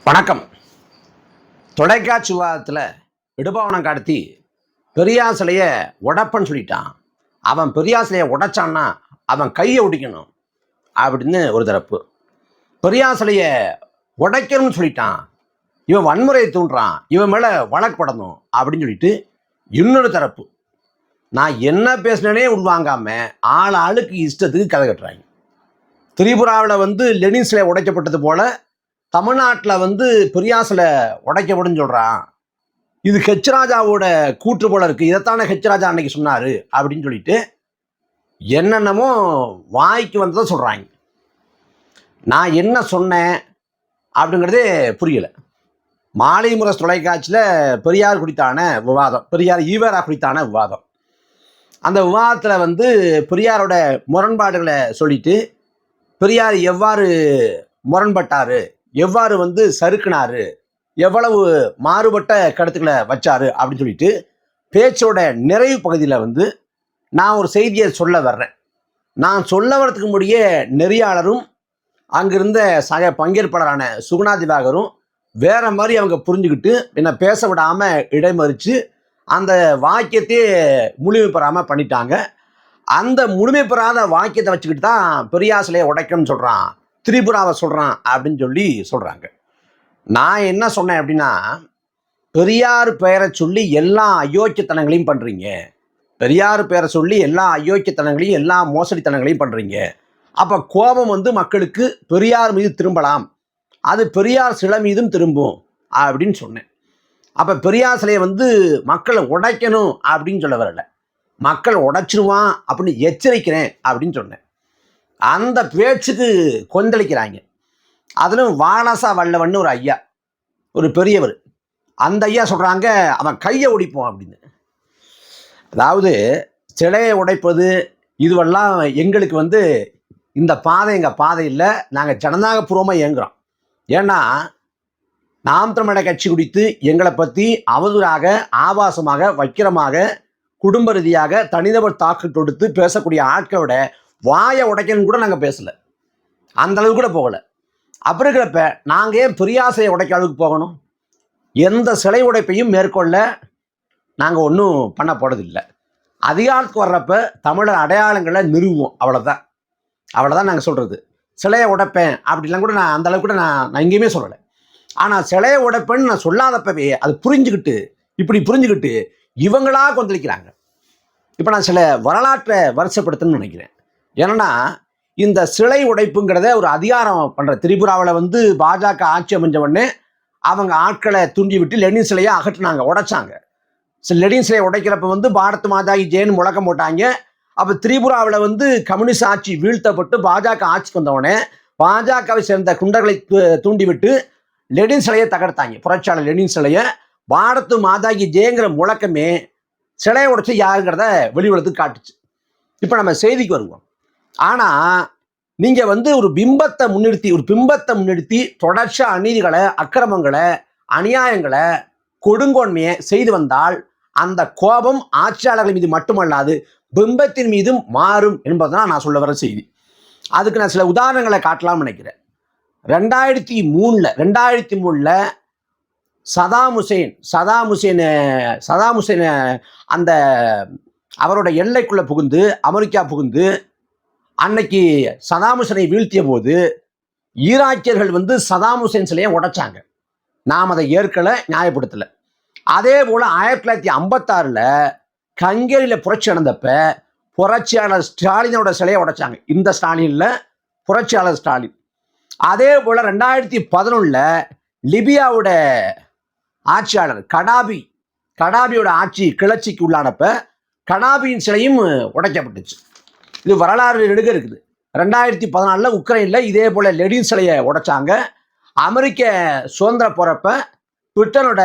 வணக்கம். தொலைக்காட்சி விவாதத்தில் இடுபவனம் கடத்தி பெரியார் சிலையை உடைப்பன்னு சொல்லிட்டான். அவன் பெரியார் சிலையை உடைச்சான்னா அவன் கையை ஒடிக்கணும் அப்படின்னு ஒரு தரப்பு. பெரியார் சிலையை உடைக்கணும்னு சொல்லிட்டான், இவன் வன்முறையை தூண்டுறான், இவன் மேலே வழக்கு படணும் அப்படின்னு சொல்லிட்டு இன்னொரு தரப்பு. நான் என்ன பேசினேனே உள்வாங்காமல் ஆளுக்கு இஷ்டத்துக்கு கதை கட்டுறாங்க. திரிபுராவில் லெனின் சிலை உடைக்கப்பட்டது போல் தமிழ்நாட்டில் பெரியார் சிலை உடைக்கப்படும் சொல்கிறான். இது ஹெச் ராஜாவோட கூற்று போல இருக்குது, இதைத்தானே ஹெச் ராஜா அன்னைக்கு சொன்னார் அப்படின்னு சொல்லிட்டு என்னென்னமோ வாய்க்கு வந்ததை சொல்கிறாங்க. நான் என்ன சொன்னேன் அப்படிங்கிறதே புரியலை. மாலை முரசு தொலைக்காட்சியில் பெரியார் குறித்தான விவாதம், பெரியார் ஈவேரா குறித்தான விவாதம். அந்த விவாதத்தில் பெரியாரோட முரண்பாடுகளை சொல்லிட்டு பெரியார் எவ்வாறு முரண்பட்டார், எவ்வாறு சறுக்குனாரு, எவ்வளவு மாறுபட்ட கருத்துக்களை வச்சாரு அப்படின்னு சொல்லிட்டு பேச்சோட நிறைவு பகுதியில் நான் ஒரு செய்தியை சொல்ல வர்றேன். நான் சொல்ல வர்றதுக்கு முடிய நெறியாளரும் அங்கிருந்த சக பங்கேற்பாளரான சுகுணா திவாகரும் வேற மாதிரி அவங்க புரிஞ்சுக்கிட்டு என்னை பேச விடாமல் இடைமறித்து அந்த வாக்கியத்தையே முழுமை பெறாமல் பண்ணிட்டாங்க. அந்த முழுமை பெறாத வாக்கியத்தை வச்சுக்கிட்டு தான் பெரியார் சிலையை உடைக்கணும்னு சொல்கிறான், திரிபுராவை சொல்கிறான் அப்படின்னு சொல்கிறாங்க. நான் என்ன சொன்னேன் அப்படின்னா, பெரியார் பெயரை சொல்லி எல்லா அயோக்கியத்தனங்களையும் பண்ணுறீங்க, பெரியார் பெயரை சொல்லி எல்லா அயோக்கியத்தனங்களையும் எல்லா மோசடித்தனங்களையும் பண்ணுறீங்க. அப்போ கோபம் மக்களுக்கு பெரியார் மீது திரும்பலாம், அது பெரியார் சிலை மீதும் திரும்பும் அப்படின்னு சொன்னேன். அப்போ பெரியார் சிலையை மக்களை உடைக்கணும் அப்படின்னு சொல்ல வரல, மக்கள் உடைச்சிருவான் அப்படின்னு எச்சரிக்கிறேன் அப்படின்னு சொன்னேன். அந்த பேச்சுக்கு கொந்தளிக்கிறாங்க. அதிலும் வானசா வல்லவன் ஒரு ஐயா, ஒரு பெரியவர், அந்த ஐயா சொல்கிறாங்க அவன் கையை ஒடிப்போம் அப்படின்னு. அதாவது சிலையை உடைப்பது இதுவெல்லாம் எங்களுக்கு இந்த பாதை எங்கள் பாதை இல்லை, நாங்கள் ஜனநாயகபூர்வமாக இயங்குகிறோம். ஏன்னா நாம் தமிழர் கட்சி குறித்து எங்களை பற்றி அவதூறாக, ஆபாசமாக, வக்கிரமாக, குடும்ப ரீதியாக தனிநபர் தாக்கல் தொடுத்து பேசக்கூடிய ஆட்களோட வாயை உடைக்கணும்னு கூட நாங்கள் பேசலை, அந்த அளவுக்கு கூட போகலை. அப்படி இருக்கிறப்ப நாங்கள் ஏன் பெரியார் சிலையை உடைக்க அளவுக்கு போகணும்? எந்த சிலை உடைப்பையும் மேற்கொள்ள நாங்கள் ஒன்றும் பண்ண போகிறதில்லை. அதிகாரத்துக்கு வர்றப்ப தமிழர் அடையாளங்களை நிறுவுவோம், அவ்வளோதான் நாங்கள் சொல்கிறது. சிலையை உடைப்பேன் அப்படிலாம் கூட நான் அந்த அளவுக்கு கூட நான் எங்கேயுமே சொல்லலை. ஆனால் சிலையை உடைப்பேன்னு நான் சொல்லாதப்பவே அது புரிஞ்சுக்கிட்டு இவங்களா கொந்தளிக்கிறாங்க. இப்போ நான் சில வரலாற்றை வருஷப்படுத்தணும்னு நினைக்கிறேன். ஏன்னா இந்த சிலை உடைப்புங்கிறத ஒரு அதிகாரம் பண்ணுற திரிபுராவில் பாஜக ஆட்சி அமைஞ்ச உடனே அவங்க ஆட்களை தூண்டி விட்டு லெனின் சிலையை அகற்றினாங்க, உடைச்சாங்க. லெனின் சிலையை உடைக்கிறப்ப பாரத் மாதா கி ஜெய்ன்னு முழக்கம் போட்டாங்க. அப்போ திரிபுராவில் கம்யூனிஸ்ட் ஆட்சி வீழ்த்தப்பட்டு பாஜக ஆட்சிக்கு வந்தவுடனே பாஜகவை சேர்ந்த குண்டர்களை தூண்டிவிட்டு லெனின் சிலையை தகர்த்தாங்க. புரட்சியாளர் லெனின் சிலையை பாரத் மாதா கி ஜெய்ங்கிற முழக்கமே சிலையை உடைச்சு யாருங்கிறத வெளியுலகத்துக்கு காட்டுச்சு. இப்போ நம்ம செய்திக்கு வருவோம். ஆனால் நீங்கள் ஒரு பிம்பத்தை முன்னிறுத்தி தொடர்ச்சியாக அநீதிகளை, அக்கிரமங்களை, அநியாயங்களை, கொடுங்கோன்மையை செய்து வந்தால் அந்த கோபம் ஆட்சியாளர்கள் மீது மட்டுமல்லாது பிம்பத்தின் மீதும் மாறும் என்பதுதான் நான் சொல்ல வர செய்தி. அதுக்கு நான் சில உதாரணங்களை காட்டலாம்னு நினைக்கிறேன். 2003 சதாம் ஹுசேன் அந்த அவரோட எல்லைக்குள்ளே புகுந்து, அமெரிக்கா புகுந்து அன்னைக்கு சதாம் ஹுசேனை வீழ்த்திய போது ஈராக்கியர்கள் சதாம் ஹுசேன் சிலையை உடைச்சாங்க. நாம் அதை ஏற்கலை, நியாயப்படுத்தலை. அதே போல் 1956 ஹங்கேரியில் புரட்சி நடந்தப்ப புரட்சியாளர் ஸ்டாலினோட சிலையை உடைச்சாங்க. இந்த ஸ்டாலினில் புரட்சியாளர் ஸ்டாலின். அதே போல் 2011 லிபியாவோட ஆட்சியாளர் கடாபியோட ஆட்சி கிளர்ச்சிக்கு உள்ளானப்ப கடாபியின் சிலையும் உடைக்கப்பட்டுச்சு. இது வரலாறு நெடுக இருக்குது. 2014 உக்ரைனில் இதே போல் லெனின் சிலையை உடைச்சாங்க. அமெரிக்க சுதந்திர போகிறப்ப பிரிட்டனோட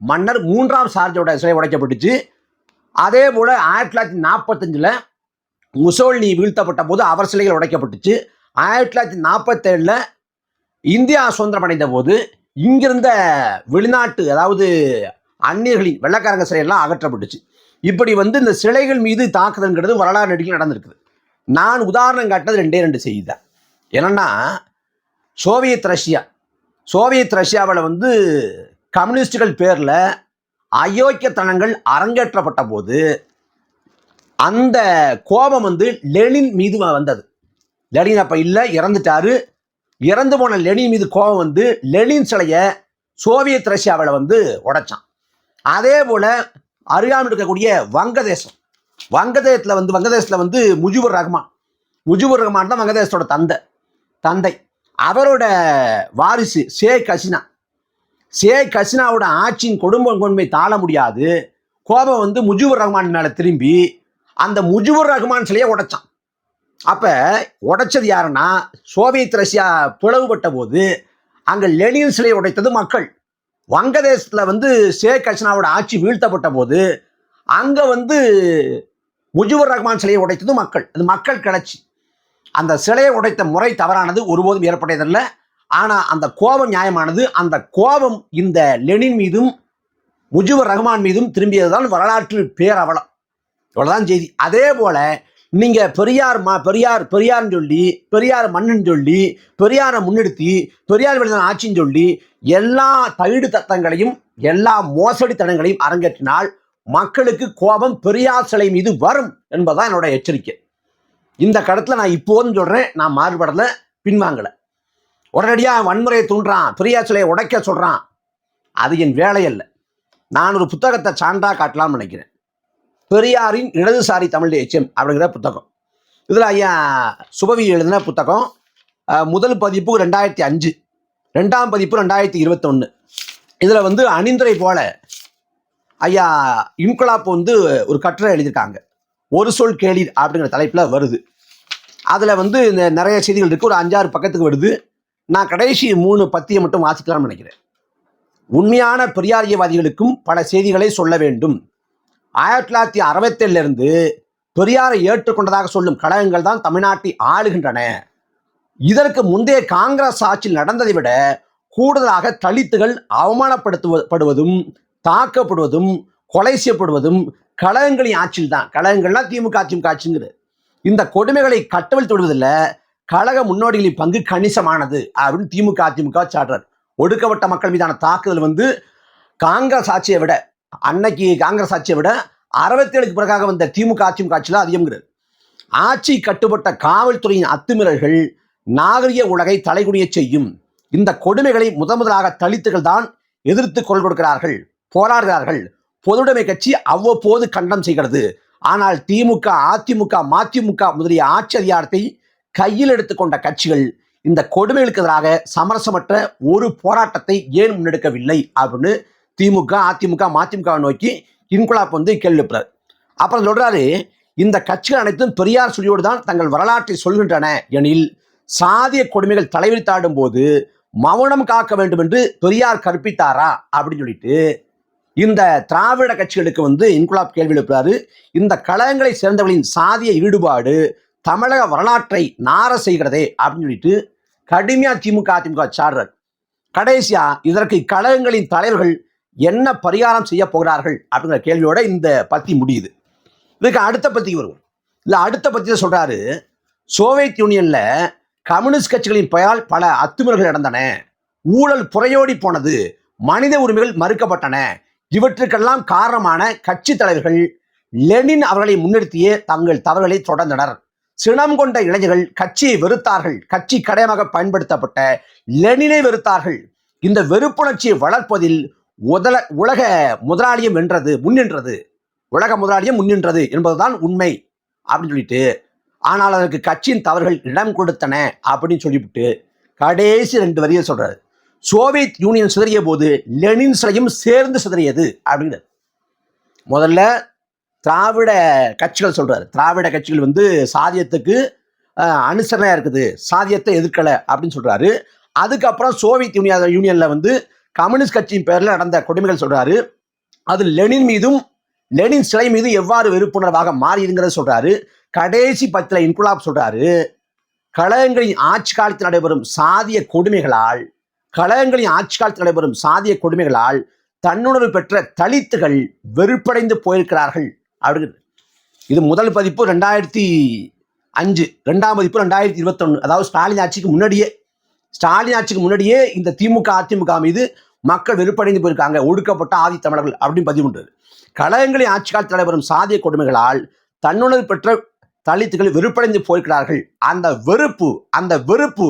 மன்னர் 3ஆம் சார்ஜோட சிலை உடைக்கப்பட்டுச்சு. அதே போல் 1945 முசோலினி வீழ்த்தப்பட்ட போது அவர் சிலைகள் உடைக்கப்பட்டுச்சு. 1947 இந்தியா சுதந்திரம் அடைந்த போது இங்கிருந்த வெளிநாட்டு, அதாவது அந்நியர்களின், வெள்ளக்காரங்க சிலையெல்லாம் அகற்றப்பட்டுச்சு. இப்படி இந்த சிலைகள் மீது தாக்குதல்ங்கிறது வரலாறு நெடுகில் நடந்திருக்குது. நான் உதாரணம் காட்டினது 2 செய்தி தான். என்னன்னா, சோவியத் ரஷ்யா சோவியத் ரஷ்யாவில் வந்து கம்யூனிஸ்டுகள் பேரில் அயோக்கியத்தனங்கள் அரங்கேற்றப்பட்ட போது அந்த கோபம் வந்து லெனின் மீது வந்தது. லெனின் அப்போ இல்லை, இறந்துட்டாரு. இறந்து போன லெனின் மீது கோபம் வந்து லெனின் சிலையை சோவியத் ரஷ்யாவில் வந்து உடைச்சான். அதே போல் அருகாமல் இருக்கக்கூடிய வங்கதேசத்தில் வந்து முஜிபுர் ரஹ்மான் தான் வங்கதேசத்தோட தந்தை. அவரோட வாரிசு ஷேக் ஹசீனாவோட ஆட்சியின் கொடுமை தாழ முடியாது. கோபம் வந்து முஜிபுர் ரஹ்மான் மேலே திரும்பி அந்த முஜிபுர் ரஹ்மான் சிலையை உடைச்சான். அப்போ உடைச்சது யாருன்னா, சோவியத் ரஷ்யா பிளவுபட்ட போது அங்கே லெனின் சிலையை உடைத்தது மக்கள். வங்கதேசத்தில் வந்து ஷேக் ஹசீனாவோட ஆட்சி வீழ்த்தப்பட்ட போது அங்கே வந்து முஜிபுர் ரஹ்மான் சிலையை உடைத்தது மக்கள். அது மக்கள் கிளர்ச்சி. அந்த சிலையை உடைத்த முறை தவறானது, ஒருபோதும் ஏற்பட்டதில்லை. ஆனால் அந்த கோபம் நியாயமானது. அந்த கோபம் இந்த லெனின் மீதும் முஜிபுர் ரஹ்மான் மீதும் திரும்பியதுதான் வரலாற்று பேரவலம். இவ்வளோதான் செய்தி. அதே போல நீங்கள் பெரியார்னு சொல்லி, பெரியார் மண்ணுன்னு சொல்லி, பெரியாரை முன்னிறுத்தி, பெரியார் வெளியான ஆட்சின்னு சொல்லி எல்லா தகுடு தத்தங்களையும் எல்லா மோசடி தனங்களையும் அரங்கேற்றினால் மக்களுக்கு கோபம் பெரியார் சிலை மீது வரும் என்பதுதான் என்னோட எச்சரிக்கை. இந்த கடத்தில் நான் இப்போதும் சொல்கிறேன், நான் மாறுபடலை, பின்வாங்கலை. உடனடியாக வன்முறையை தூண்டுறான், பெரியார் சிலையை உடைக்க சொல்கிறான், அது என் வேலை அல்ல. நான் ஒரு புத்தகத்தை சான்றாக காட்டலாம்னு நினைக்கிறேன். பெரியாரின் இடதுசாரி தமிழ் தேசியம் அப்படிங்கிற புத்தகம். இதில் ஐயா சுபவி எழுதின புத்தகம். முதல் பதிப்பு 2005, 2ஆம் பதிப்பு 2021. இதில் வந்து அணிந்துரை போல ஐயா இன்குலாப் வந்து ஒரு கட்டுரை எழுதியிருக்காங்க. ஒரு சொல் கேளீர் அப்படிங்கிற தலைப்பில் வருது. அதில் வந்து இந்த நிறைய செய்திகள் இருக்குது, ஒரு 5-6 பக்கத்துக்கு வருது. நான் கடைசி 3 பத்தியை மட்டும் வாசிக்கலாம்னு நினைக்கிறேன். உண்மையான பெரியாரியவாதிகளுக்கும் பல செய்திகளை சொல்ல வேண்டும். 1967 பெரியாரை ஏற்றுக்கொண்டதாக சொல்லும் கழகங்கள் தான் தமிழ்நாட்டை ஆளுகின்றன. இதற்கு முந்தைய காங்கிரஸ் ஆட்சியில் நடந்ததை விட கூடுதலாக தலித்துகள் அவமானப்படுத்தப்படுவதும் தாக்கப்படுவதும் கொலை செய்யப்படுவதும் கழகங்களின் ஆட்சியில் தான். கழகங்கள்லாம் திமுக ஆட்சிங்கிறது. இந்த கொடுமைகளை கட்டவிழ்த்து விடுவதில் கழக முன்னோடிகளின் பங்கு கணிசமானது அப்படின்னு திமுக சாட்டுறார். ஒடுக்கப்பட்ட மக்கள் மீதான தாக்குதல் வந்து காங்கிரஸ் ஆட்சியை விட, அன்னைக்கு காங்கிரஸ் ஆட்சியை விட 67க்கு பிறகாக வந்த திமுக ஆட்சியில் அதிகம்ங்கிறது. ஆட்சி கட்டுப்பட்ட காவல்துறையின் அத்துமீறல்கள் நாகரிக உலகை தலைகுனிய செய்யும். இந்த கொடுமைகளை முதலாக தலித்துகள் தான் எதிர்த்து குரல் கொடுக்கிறார்கள், போராடுகிறார்கள். பொதுவுடைமை கட்சி அவ்வப்போது கண்டம் செய்கிறது. ஆனால் திமுக, அதிமுக, மதிமுக முதலிய ஆட்சி அதிகாரத்தை கையில் எடுத்துக்கொண்ட கட்சிகள் இந்த கொடுமைகளுக்கு எதிராக சமரசமற்ற ஒரு போராட்டத்தை ஏன் முன்னெடுக்கவில்லை அப்படின்னு திமுக, அதிமுக, மதிமுக நோக்கி இன்குலாப் வந்து கேள்வி எழுப்புறார். அப்புறம் சொல்றாரு, இந்த கட்சிகள் அனைத்தும் பெரியார் சொல்லியோடு தான் தங்கள் வரலாற்றை சொல்கின்றன எனில் சாதிய கொடுமைகள் தலைவிரித்தாடும் போது மௌனம் காக்க வேண்டும் என்று பெரியார் கற்பித்தாரா அப்படின்னு சொல்லிட்டு இந்த திராவிட கட்சிகளுக்கு வந்து இன்குலாப் கேள்வி எழுப்புறாரு. இந்த கழகங்களை சேர்ந்தவர்களின் சாதிய ஈடுபாடு தமிழக வரலாற்றை நார செய்கிறதே அப்படின்னு சொல்லிட்டு கடுமையா திமுக, அதிமுக சாடுறார். கடைசியா இதற்கு கழகங்களின் தலைவர்கள் என்ன பரிகாரம் செய்ய போகிறார்கள் அப்படிங்கிற கேள்வியோட இந்த பத்தி முடியுது. இதுக்கு அடுத்த பத்திக்கு வருவோம். இல்லை, அடுத்த பத்தியில சொல்றாரு, சோவியத் யூனியன்ல கம்யூனிஸ்ட் கட்சிகளின் பெயரால் பல அத்துமீறல்கள் நடந்தன, ஊழல் புறையோடி போனது, மனித உரிமைகள் மறுக்கப்பட்டன. இவற்றுக்கெல்லாம் காரணமான கட்சி தலைவர்கள் லெனின் அவர்களை முன்னிறுத்தியே தங்கள் தவறுகளை தொடர்ந்தனர். சினம் கொண்ட இளைஞர்கள் கட்சியை வெறுத்தார்கள். கட்சி கடையமாக பயன்படுத்தப்பட்ட லெனினை வெறுத்தார்கள். இந்த வெறுப்புணர்ச்சியை வளர்ப்பதில் உலக முதலாளியம் முன்னின்றது என்பதுதான் உண்மை அப்படின்னு சொல்லிட்டு, ஆனால் அதற்கு கட்சியின் தவறுகள் இடம் கொடுத்தன அப்படின்னு சொல்லிவிட்டு கடைசி 2 வரியை சொல்றாரு. சோவியத் யூனியன் சிதறிய போது லெனின் சிலையும் சேர்ந்து சிதறியது அப்படிங்கிறது. முதல்ல திராவிட கட்சிகள் சொல்றாரு. திராவிட கட்சிகள் வந்து சாதியத்துக்கு அனுசரணையா இருக்குது, சாதியத்தை எதிர்க்கலை அப்படின்னு சொல்றாரு. அதுக்கப்புறம் சோவியத் யூனியன்ல வந்து கம்யூனிஸ்ட் கட்சியின் பேரில் நடந்த கொடுமைகள் சொல்றாரு. அது லெனின் சிலை மீது எவ்வாறு வெறுப்புணர்வாக மாறிடுங்கிறத சொல்றாரு. கடைசி பத்தில இன்குலாப் சொல்றாரு, கழகங்களின் ஆட்சி காலத்தில் நடைபெறும் சாதிய கொடுமைகளால் தன்னுணர்வு பெற்ற தலித்துகள் வெறுப்படைந்து போயிருக்கிறார்கள் அப்படிங்கிறது. இது முதல் பதிப்பு 2005, 2ஆம் பதிப்பு 2021, அதாவது ஸ்டாலின் ஆட்சிக்கு முன்னாடியே ஸ்டாலின் ஆட்சிக்கு முன்னாடியே இந்த திமுக அதிமுக மீது மக்கள் வெறுப்படைந்து போயிருக்காங்க. ஒடுக்கப்பட்ட ஆதி தமிழர்கள் அப்படின்னு பதிவு பண்றாரு. கழகங்களின் ஆட்சி காலத்தில் நடைபெறும் சாதிய கொடுமைகளால் தன்னுணர்வு பெற்ற தலித்துகள் வெறுப்படைந்து போயிருக்கிறார்கள். அந்த வெறுப்பு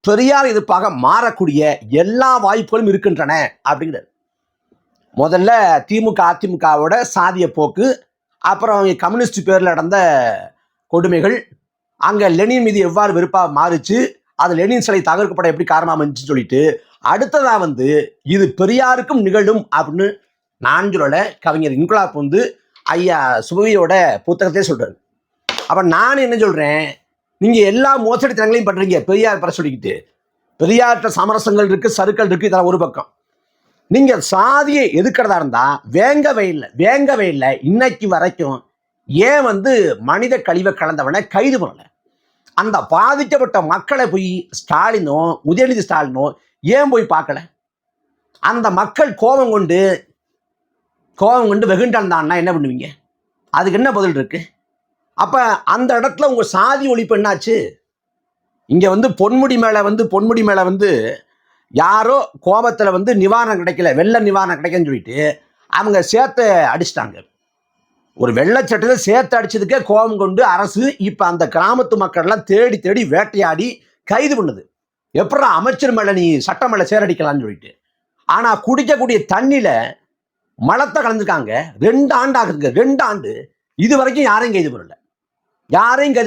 பெரியார் எதிர்ப்பாக மாறக்கூடிய எல்லா வாய்ப்புகளும் இருக்கின்றன அப்படிங்கிறார். முதல்ல திமுக அதிமுகவோட சாதிய போக்கு, அப்புறம் கம்யூனிஸ்ட் பேரில் நடந்த கொடுமைகள், அங்கே லெனின் மீது எவ்வாறு வெறுப்பாக மாறிச்சு, அது லெனின் சிலை தகர்க்கப்பட எப்படி காரணமாக இருந்துச்சுன்னு சொல்லிட்டு அடுத்ததாக இது பெரியாருக்கும் நிகழும் அப்படின்னு நான் சொல்லலை, கவிஞர் இன்குலாப் ஐயா சுபவியோட புத்தகத்தையே சொல்றாரு. அப்போ நான் என்ன சொல்கிறேன், நீங்கள் எல்லா மோசடித்தனங்களையும் பண்ணுறீங்க பெரியார் பெற சொல்லிக்கிட்டு. பெரியார்கிட்ட சமரசங்கள் இருக்குது, சருக்கள் இருக்குது, இதெல்லாம் ஒரு பக்கம். நீங்கள் சாதியை எதுக்கிறதா இருந்தால் வேங்கவே இல்லை இன்னைக்கு வரைக்கும் ஏன் மனித கழிவை கலந்தவனை கைது பண்ணலை? அந்த பாதிக்கப்பட்ட மக்களை போய் ஸ்டாலினோ உதயநிதி ஸ்டாலினோ ஏன் போய் பார்க்கல? அந்த மக்கள் கோபம் கொண்டு வெகுண்டான்னா என்ன பண்ணுவீங்க? அதுக்கு என்ன பதில் இருக்கு? அப்போ அந்த இடத்துல உங்கள் சாதி ஒழிப்பு என்னாச்சு? இங்கே பொன்முடி மேலே யாரோ கோபத்தில் நிவாரணம் கிடைக்கல, வெள்ள நிவாரணம் கிடைக்கன்னு சொல்லிட்டு அவங்க சேர்த்து அடிச்சிட்டாங்க. ஒரு வெள்ளச்சட்டத்தில் சேர்த்து அடிச்சதுக்கே கோபம் கொண்டு அரசு இப்போ அந்த கிராமத்து மக்கள்லாம் தேடி வேட்டையாடி கைது பண்ணுது. எப்படி அமைச்சர் மேலே நீ சட்டம் மேலே சேரடிக்கலான்னு சொல்லிட்டு. ஆனால் குடிக்கக்கூடிய தண்ணியில் மலத்தை கலந்துருக்காங்க. 2 ஆண்டு ஆகுதுங்க, 2 ஆண்டு. இது வரைக்கும் யாரையும் கைது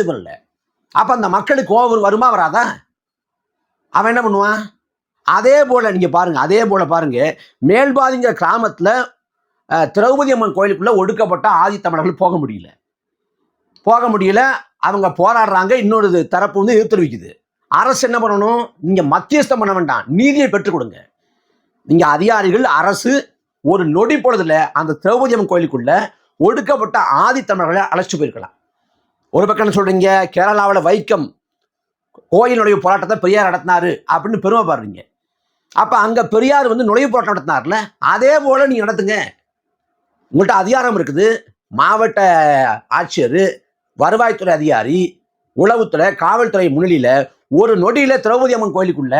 பண்ணல. அப்போ அந்த மக்களுக்கு கோபம் வருமா வராதா? அவன் என்ன பண்ணுவான்? அதே போல பாருங்க மேல்பாதிங்கிற கிராமத்தில் திரௌபதி அம்மன் கோயிலுக்குள்ள ஒடுக்கப்பட்ட ஆதி தமிழர்கள் போக முடியல. அவங்க போராடுறாங்க. இன்னொரு தரப்பு எதிர்த்து தெரிவிக்குது. அரசு என்ன பண்ணணும்? நீங்க மத்தியஸ்தம் பண்ண வேண்டாம், நீதியை பெற்றுக் கொடுங்க. நீங்க அதிகாரிகள், அரசு ஒரு நொடி பொழுதுல அந்த திரௌபதி அம்மன் கோயிலுக்குள்ள ஒடுக்கப்பட்ட ஆதி தமிழர்களை அழைச்சிட்டு போயிருக்கலாம். ஒரு பக்கம் என்ன சொல்றீங்க, கேரளாவில் வைக்கம் கோயிலுடைய போராட்டத்தை பெரியார் நடத்தினாரு அப்படின்னு பெருமை பாடுறீங்க. அப்ப அங்க பெரியார் நுழைவு போராட்டம் நடத்தினார்ல, அதே போல நீங்க நடத்துங்க. உங்கள்கிட்ட அதிகாரம் இருக்குது. மாவட்ட ஆட்சியர், வருவாய்த்துறை அதிகாரி, உளவுத்துறை, காவல்துறை முன்னிலையில ஒரு நொடியில திரௌபதி அம்மன் கோயிலுக்குள்ள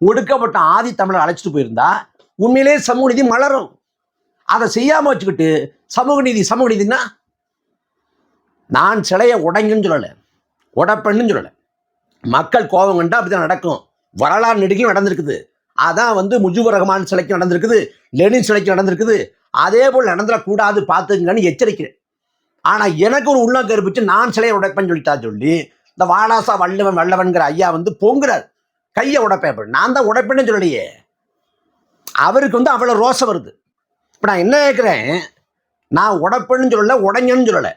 ஒடுக்கப்பட்ட ஆதி தமிழர் அழைச்சிட்டு போயிருந்தா உண்மையிலே சமூக நீதி மலரும். அதை செய்யாம வச்சுக்கிட்டு சமூக நீதினா நான் சிலையை உடைங்கன்னு சொல்லலை, உடப்பெண்ணுன்னு சொல்லலை. மக்கள் கோபம் கண்டா அப்படிதான் நடக்கும். வரலாறு நெடுக்கையும் நடந்திருக்குது. அதான் முஜிபுர் ரஹ்மான் சிலைக்கு நடந்திருக்குது, லெனின் சிலைக்கு நடந்திருக்குது. அதே போல் நடந்துடக்கூடாது பார்த்துங்கன்னு எச்சரிக்கிறேன். ஆனால் எனக்கு ஒரு உள்ள கருப்பிச்சு நான் சிலையை உடைப்பேன்னு சொல்லி இந்த வாலாசா வல்லவன்கிற ஐயா பொங்குறார், கையை உடைப்பேன். நான் தான் உடைப்பேன்னு சொல்லலையே. அவருக்கு அவ்வளோ ரோசம் வருது. இப்போ நான் என்ன கேட்குறேன், நான் உடைப்பேன்னு சொல்லலை, உடைங்கன்னு சொல்லலை,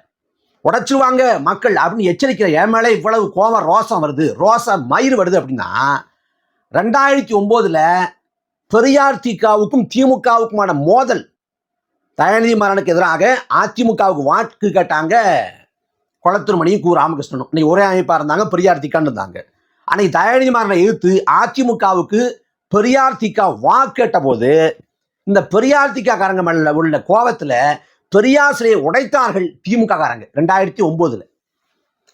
உடைச்சிருவாங்க மக்கள் அப்படின்னு எச்சரிக்கிறேன். என் மேலே இவ்வளவு கோபம் ரோசம் மயிர் வருது அப்படின்னா 2009 பெரியார் திகாவுக்கும் திமுகவுக்குமான மோதல். தயாநிதி மாறனுக்கு எதிராக அதிமுகவுக்கு வாக்கு கேட்டாங்க குளத்தூர் மணியும் கு ராமகிருஷ்ணனும். இன்னைக்கு ஒரே அமைப்பாக இருந்தாங்க, பெரியார் திகான்னு இருந்தாங்க. அன்னைக்கு தயாநிதி மாறனை எதிர்த்து அதிமுகவுக்கு பெரியார் திகா வாக்கு கேட்ட போது இந்த பெரியார் திகா காரங்க மேல உள்ள கோபத்தில் பெரியார் சிலையை உடைத்தார்கள் திமுக காரங்க 2009.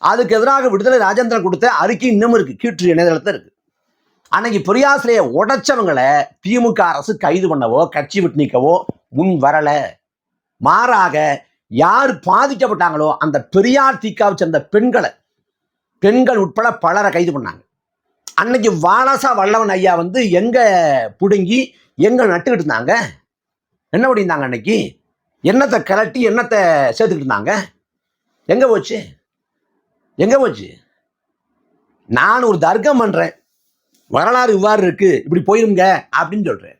அதுக்கு எதிராக விடுதலை ராஜேந்திரன் கொடுத்த அறிக்கை இன்னும் இருக்கு, கீற்று இணையதளத்தில் இருக்கு. அன்னைக்கு பெரியார் சிலையை உடைச்சவங்களை திமுக அரசு கைது பண்ணவோ கட்சி விட்டு நீக்கவோ முன் வரல. மாறாக யார் பாதிக்கப்பட்டாங்களோ அந்த பெரியார் திகாவை சேர்ந்த பெண்கள் உட்பட பலரை கைது பண்ணாங்க. அன்னைக்கு வாலாசா வல்லவன் ஐயா எங்க புடுங்கி எங்க நட்டுக்கிட்டு இருந்தாங்க? என்ன பண்ணியிருந்தாங்க? அன்னைக்கு எண்ணத்தை கலட்டி எண்ணத்தை சேர்த்துக்கிட்டு இருந்தாங்க. எங்க போச்சு? நான் ஒரு தர்க்கம் பண்றேன், வரலாறு இவ்வாறு இருக்கு, இப்படி போயிருங்க அப்படின்னு சொல்றேன்.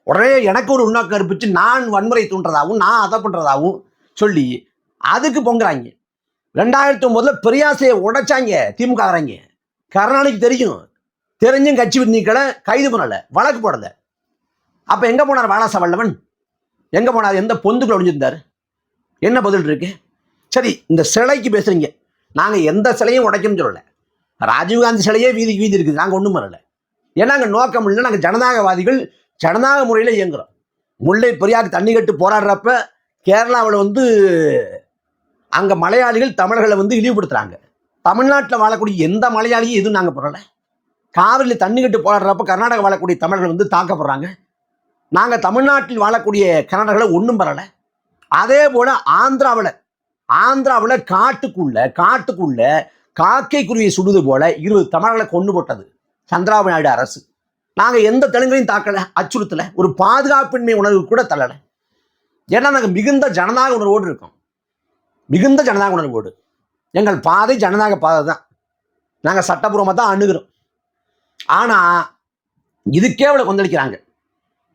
உடனே எனக்கு ஒரு உண்ணாக்கம் இருப்பிச்சு, நான் வன்முறை தூண்டுறதாகவும் நான் அதை பண்றதாகவும் சொல்லி அதுக்கு பொங்குறாங்க. 2009 பெரியாசையை உடைச்சாங்க திமுக காரங்க. கருணாநிதிக்கு தெரிஞ்சும் கட்சி நீக்களை கைது பண்ணல, வழக்கு போடல. அப்ப எங்க போனார் வாலாசா வல்லவன்? எங்க போனார்? எந்த பொந்துக்குள்ள ஒழிஞ்சிருந்தாரு? என்ன பதில் இருக்கு? சரி, இந்த சிலைக்கு பேசுறீங்க. நாங்க எந்த சிலையும் உடைக்கணும்னு சொல்லல. ராஜீவ்காந்தி சிலையே வீதி இருக்குது, நாங்க ஒண்ணும் பண்ணல. ஏன்னா அங்கே நோக்கம் இல்லை, நாங்கள் ஜனநாயகவாதிகள், ஜனநாயக முறையில் இயங்குறோம். முல்லை பெரியார் தண்ணி கட்டு போராடுறப்ப கேரளாவில் அங்கே மலையாளிகள் தமிழர்களை இழிவுபடுத்துகிறாங்க. தமிழ்நாட்டில் வாழக்கூடிய எந்த மலையாளியும் எதுவும் நாங்கள் போடலை. காவிரியில் தண்ணி கட்டு போடுறப்ப கர்நாடகா வாழக்கூடிய தமிழர்கள் வந்து தாக்கப்படுறாங்க. நாங்கள் தமிழ்நாட்டில் வாழக்கூடிய கர்நாடகர்களை ஒன்றும் பெறலை. அதே போல ஆந்திராவில் காட்டுக்குள்ள காக்கை குருவியை சுடுது போல 20 தமிழர்களை கொண்டு போட்டது சந்திரபாபு நாயுடு அரசு. நாங்கள் எந்த தெலுங்கையும் தாக்கலை, அச்சுறுத்தலை, ஒரு பாதுகாப்பின்மை உணர்வு கூட தள்ளலை. ஏன்னா நாங்கள் மிகுந்த ஜனநாயக உணர்வோடு இருக்கோம். மிகுந்த ஜனநாயக உணர்வோடு எங்கள் பாதை ஜனநாயக பாதை தான். நாங்கள் சட்டப்பூர்வமாக தான் அணுகிறோம். ஆனால் இதுக்கே அவளை கொந்தளிக்கிறாங்க.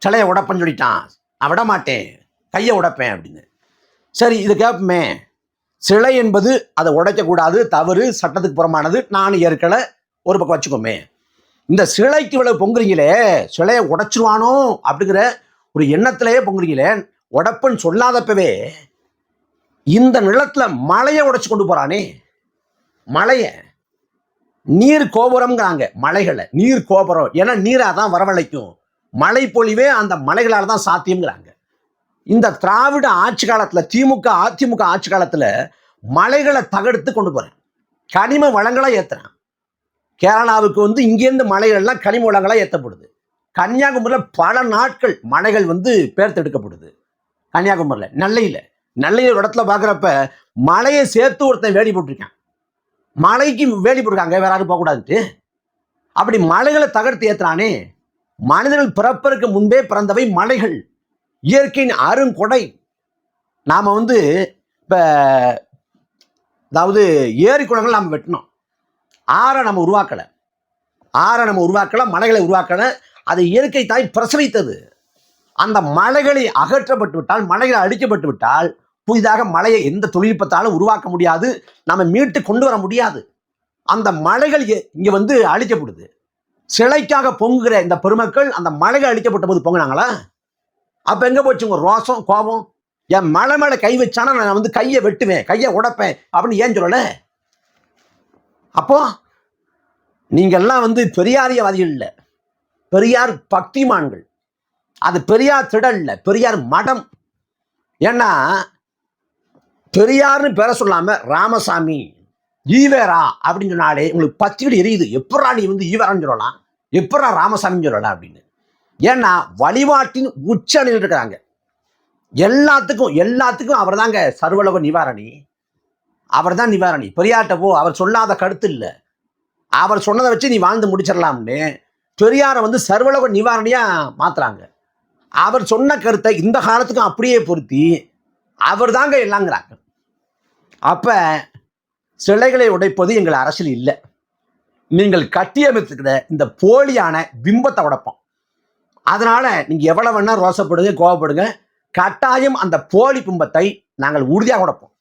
சிலையை உடப்பேன்னு சொல்லிட்டான், நான் விட மாட்டேன், கையை உடைப்பேன் அப்படின்னு. சரி, இது கேட்போமே, சிலை என்பது அதை உடைக்கக்கூடாது, தவறு, சட்டத்துக்கு புறமானது, நான் ஏற்கனவே ஒரு பக்கம் வச்சுக்கோமே. இந்த சிலைக்கு இவ்வளவு பொங்குறீங்களே, சிலையை உடைச்சிருவானோ அப்படிங்கிற ஒரு எண்ணத்திலேயே பொங்குறீங்களே, உடப்புன்னு சொல்லாதப்பவே இந்த நிலத்துல மலையை உடைச்சு கொண்டு போறானே. மலைய நீர் கோபுரம்ங்கிறாங்க, மலைகளை நீர் கோபுரம். ஏன்னா நீராதான் வரவழைக்கும், மழை பொழிவே அந்த மலைகளால் தான் சாத்தியம்ங்கிறாங்க. இந்த திராவிட ஆட்சி காலத்துல, அதிமுக ஆட்சி காலத்துல மலைகளை தகர்த்து கொண்டு போறேன், கனிம வளங்களா ஏத்துறேன். கேரளாவுக்கு வந்து இங்கேருந்து மலைகள்லாம் கனிம வளங்களா ஏற்றப்படுது. கன்னியாகுமரியில் பல நாட்கள் மலைகள் வந்து பேர்த்தெடுக்கப்படுது. கன்னியாகுமரியில் நெல்லையில் ஒரு இடத்துல பார்க்குறப்ப மலையை சேர்த்து ஒருத்தன் வேலி போட்டிருக்கான். மலைக்கு வேலி போட்டிருக்காங்க, வேற யாரும் போகக்கூடாதுன்ட்டு. அப்படி மலைகளை தகர்த்து ஏத்துறானே. மனிதர்கள் பிறப்பதற்கு முன்பே பிறந்தவை மலைகள், இயற்கையின் அருங்கொடை. நாம் வந்து இப்போ அதாவது ஏரி குளங்கள் நாம் வெட்டினோம், ஆறை நம்ம உருவாக்கலை, மலைகளை உருவாக்கலை. அது இயற்கை தாய் பிரசவித்தது. அந்த மலைகளை அகற்றப்பட்டு விட்டால், மலைகளை அழிக்கப்பட்டு விட்டால், புதிதாக மலையை எந்த தொழில்நுட்பத்தாலும் உருவாக்க முடியாது, நம்ம மீட்டு கொண்டு வர முடியாது. அந்த மலைகள் இங்க வந்து அழிக்கப்படுது. சிலைக்காக பொங்குகிற இந்த பெருமக்கள் அந்த மலைகள் அழிக்கப்பட்ட போது பொங்குனாங்களா? அப்ப எங்க போச்சு உங்க ரோசம், கோபம்? என் மலை மேல கை வச்சானா நான் வந்து கையை வெட்டுவேன், கையை உடைப்பேன் அப்படின்னு ஏன் சொல்லல? அப்போ நீங்கெல்லாம் வந்து பெரியாரியவாதிகள் இல்லை, பெரியார் பக்திமான்கள். அது பெரியார் திடல் இல்லை, பெரியார் மடம். ஏன்னா பெரியார்னு பேர சொல்லாம ராமசாமி, ஈவேரா அப்படின்னு சொன்னாலே உங்களுக்கு பச்சைக்கடி எரியுது. எப்படா நீ வந்து ஈவேரான்னு சொல்லலாம், எப்படா ராமசாமின்னு சொல்லலாம் அப்படின்னு. ஏன்னா வழிபாட்டின் உச்சநிலையில் இருக்கிறாங்க. எல்லாத்துக்கும் அவர் தாங்க சர்வலோக நிவாரணி. அவர் தான் நிவாரணி. பெரியார்ட்ட போ, அவர் சொல்லாத கருத்து இல்லை, அவர் சொன்னதை வச்சு நீ வாழ்ந்து முடிச்சிடலாம்னு பெரியாரை வந்து சர்வலோக நிவாரணியா மாத்துறாங்க. அவர் சொன்ன கருத்தை இந்த காலத்துக்கும் அப்படியே பொருத்தி அவர் தாங்க எல்லாங்கிறாங்க. அப்ப சிலைகளை உடைப்பது எங்கள் அரசியல் இல்லை. நீங்கள் கட்டியமைத்துக்கிற இந்த போலியான பிம்பத்தை உடைப்போம். அதனால நீங்க எவ்வளவு வேணா ரோசப்படுங்க, கோவப்படுங்க, கட்டாயம் அந்த போலி பிம்பத்தை நாங்கள் உறுதியாக உடைப்போம்.